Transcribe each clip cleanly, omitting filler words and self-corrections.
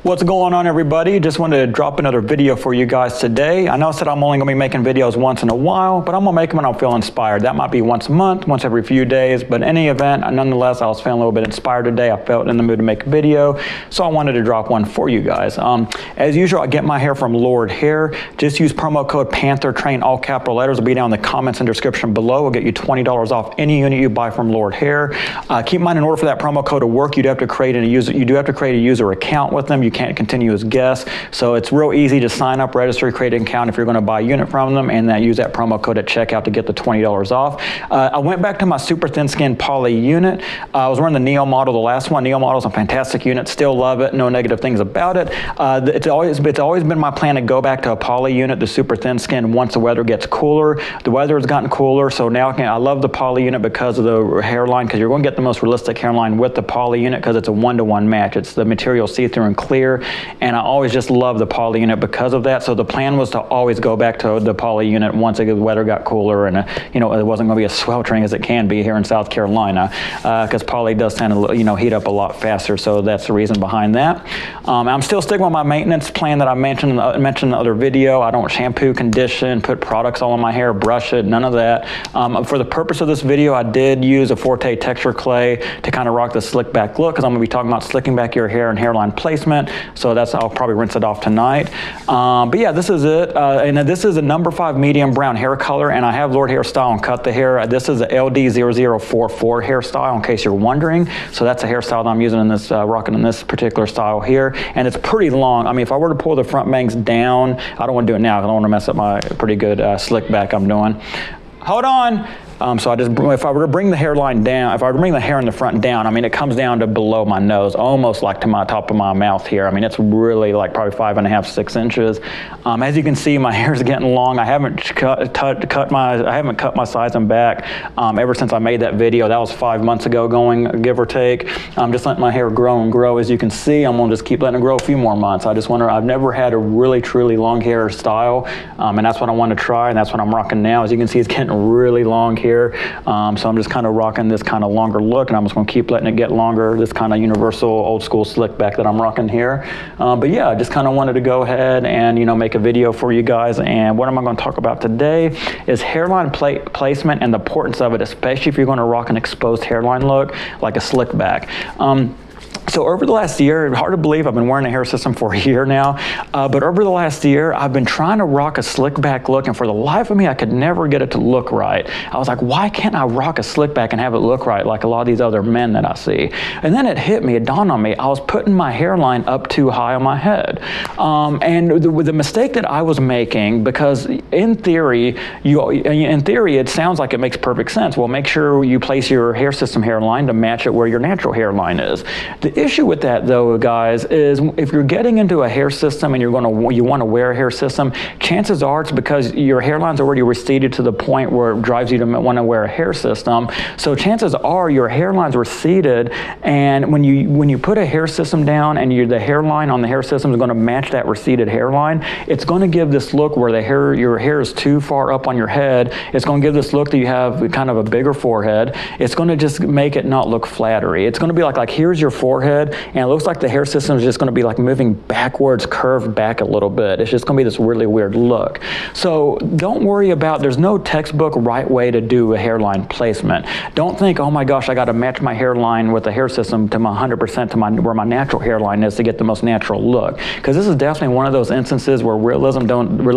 What's going on, everybody? Just wanted to drop another video for you guys today. I know I said I'm only going to be making videos once in a while, but I'm going to make them when I feel inspired. That might be once a month, once every few days, but in any event, nonetheless, I was feeling a little bit inspired today. I felt in the mood to make a video, so I wanted to drop one for you guys. As usual, I get my hair from Lord Hair. Just use promo code PANTHERTRAIN, all capital letters. It'll be down in the comments and description below. We'll get you $20 off any unit you buy from Lord Hair. Keep in mind, in order for that promo code to work, you do have to create a user account with them. You can't continue as guests, so it's real easy to sign up, register, create an account if you're going to buy a unit from them, and then use that promo code at checkout to get the $20 off. I went back to my super thin skin poly unit. I was wearing the Neo model, the last one. Neo model is a fantastic unit, still love it, no negative things about it. It's always been my plan to go back to a poly unit, the super thin skin, once the weather gets cooler. The weather has gotten cooler, so now I love the poly unit because of the hairline, because you're going to get the most realistic hairline with the poly unit because it's a one-to-one match. It's the material see-through and clear, and I always just love the poly unit because of that. So the plan was to always go back to the poly unit once the weather got cooler, and it wasn't going to be as sweltering as it can be here in South Carolina, because poly does tend to heat up a lot faster. So that's the reason behind that. I'm still sticking with my maintenance plan that I mentioned in the other video. I don't shampoo, condition, put products all in my hair, brush it, none of that. For the purpose of this video, I did use a Forte texture clay to kind of rock the slick back look, because I'm going to be talking about slicking back your hair and hairline placement. So I'll probably rinse it off tonight. But yeah, this is it. And this is a number 5 medium brown hair color, and I have Lord Hairstyle and cut the hair. This is the LD0044 hairstyle, in case you're wondering. So that's a hairstyle that I'm using in this, rocking in this particular style here. And it's pretty long. I mean, if I were to pull the front bangs down, I don't want to do it now because I don't want to mess up my pretty good slick back I'm doing. Hold on. So if I were to bring the hairline down, if I were to bring the hair in the front down, I mean, it comes down to below my nose, almost like to my top of my mouth here. I mean, it's really like probably 5.5, 6 inches. As you can see, my hair's getting long. I haven't cut my sides and back ever since I made that video. That was 5 months ago, give or take. I'm just letting my hair grow and grow. As you can see, I'm gonna just keep letting it grow a few more months. I've never had a really truly long hair style, and that's what I want to try, and that's what I'm rocking now. As you can see, it's getting really long here. So I'm just kind of rocking this kind of longer look, and I'm just going to keep letting it get longer, this kind of universal old school slick back that I'm rocking here. But yeah, I just kind of wanted to go ahead and make a video for you guys. And what am I going to talk about today is hairline placement and the importance of it, especially if you're going to rock an exposed hairline look like a slick back. So over the last year, hard to believe I've been wearing a hair system for a year now, but over the last year, I've been trying to rock a slick back look, and for the life of me, I could never get it to look right. I was like, why can't I rock a slick back and have it look right like a lot of these other men that I see? And then it hit me, it dawned on me, I was putting my hairline up too high on my head. And the mistake that I was making, because in theory, it sounds like it makes perfect sense. Well, make sure you place your hair system hairline to match it where your natural hairline is. The issue with that, though, guys, is if you're getting into a hair system and you want to wear a hair system, chances are it's because your hairline's already receded to the point where it drives you to want to wear a hair system. So chances are your hairline's receded, and when you put a hair system down and the hairline on the hair system is going to match that receded hairline, it's going to give this look where your hair is too far up on your head. It's going to give this look that you have kind of a bigger forehead. It's going to just make it not look flattery. It's going to be like here's your forehead, and it looks like the hair system is just going to be like moving backwards, curved back a little bit. It's just going to be this really weird look. So don't worry about, there's no textbook right way to do a hairline placement. Don't think, oh my gosh, I got to match my hairline with the hair system to my 100% to where my natural hairline is to get the most natural look. Because this is definitely one of those instances where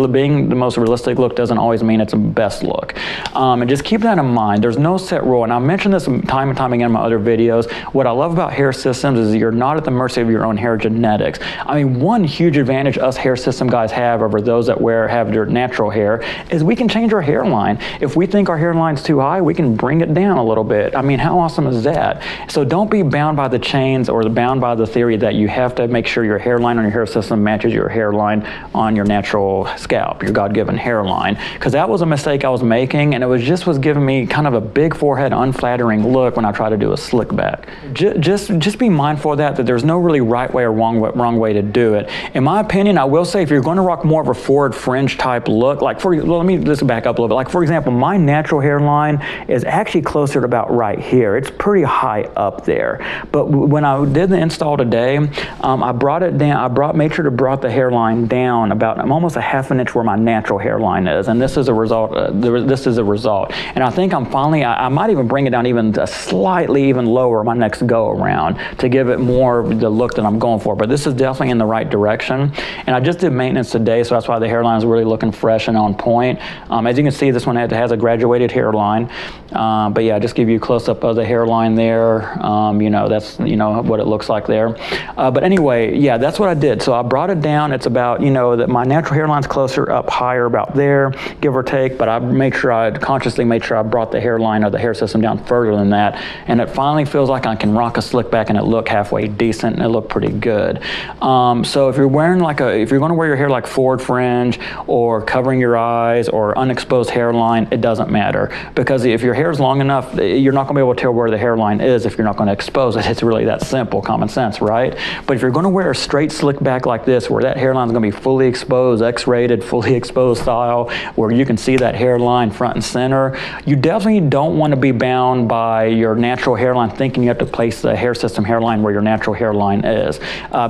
being the most realistic look doesn't always mean it's the best look. And just keep that in mind. There's no set rule, and I mentioned this time and time again in my other videos. What I love about hair systems is you're not at the mercy of your own hair genetics. I mean, one huge advantage us hair system guys have over those that have their natural hair is we can change our hairline. If we think our hairline's too high, we can bring it down a little bit. I mean, how awesome is that? So don't be bound by the chains or bound by the theory that you have to make sure your hairline on your hair system matches your hairline on your natural scalp, your God-given hairline. Because that was a mistake I was making, and it was giving me kind of a big forehead, unflattering look when I try to do a slick back. Just be mindful mindful of that there's no really right way or wrong way to do it. In my opinion, I will say if you're going to rock more of a forward fringe type look, like let me just back up a little bit. Like for example, my natural hairline is actually closer to about right here. It's pretty high up there. But when I did the install today, I brought it down. Made sure to brought the hairline down about almost a half an inch where my natural hairline is, and this is a result. This is a result. And I think I'm finally. I might even bring it down even slightly even lower my next go around to give it more the look that I'm going for. But this is definitely in the right direction. And I just did maintenance today, so that's why the hairline is really looking fresh and on point. As you can see, this one has a graduated hairline. But yeah, just give you a close up of the hairline there. You know, that's what it looks like there. But anyway, yeah, that's what I did. So I brought it down. It's about, that my natural hairline's closer up higher about there, give or take. But I consciously made sure I brought the hairline or the hair system down further than that. And it finally feels like I can rock a slick back and it look halfway decent and it looked pretty good. So if you're wearing if you're going to wear your hair like forward fringe or covering your eyes or unexposed hairline, it doesn't matter, because if your hair is long enough, you're not going to be able to tell where the hairline is if you're not going to expose it. It's really that simple, common sense, right? But if you're going to wear a straight slick back like this, where that hairline is going to be fully exposed, X-rated, fully exposed style, where you can see that hairline front and center, you definitely don't want to be bound by your natural hairline thinking you have to place the hair system hairline where your natural hairline is.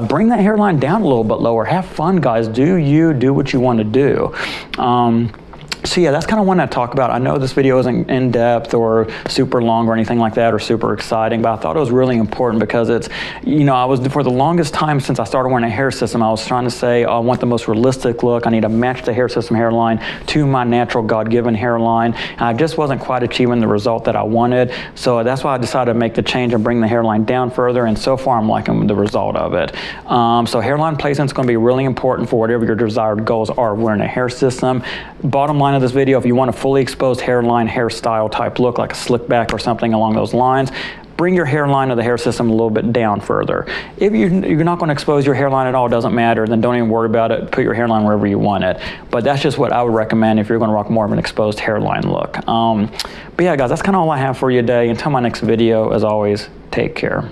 Bring that hairline down a little bit lower. Have fun, guys. Do what you want to do. So yeah, that's kind of one I talk about. I know this video isn't in depth or super long or anything like that or super exciting, but I thought it was really important because it's, I was, for the longest time since I started wearing a hair system, I was trying to say, I want the most realistic look. I need to match the hair system hairline to my natural God-given hairline. And I just wasn't quite achieving the result that I wanted. So that's why I decided to make the change and bring the hairline down further. And so far, I'm liking the result of it. So hairline placement is going to be really important for whatever your desired goals are wearing a hair system. Bottom line of this video, if you want a fully exposed hairline hairstyle type look, like a slick back or something along those lines, bring your hairline or the hair system a little bit down further. If you're not going to expose your hairline at all, it doesn't matter, then don't even worry about it. Put your hairline wherever you want it. But that's just what I would recommend if you're going to rock more of an exposed hairline look. But yeah, guys, that's kind of all I have for you today. Until my next video, as always, take care.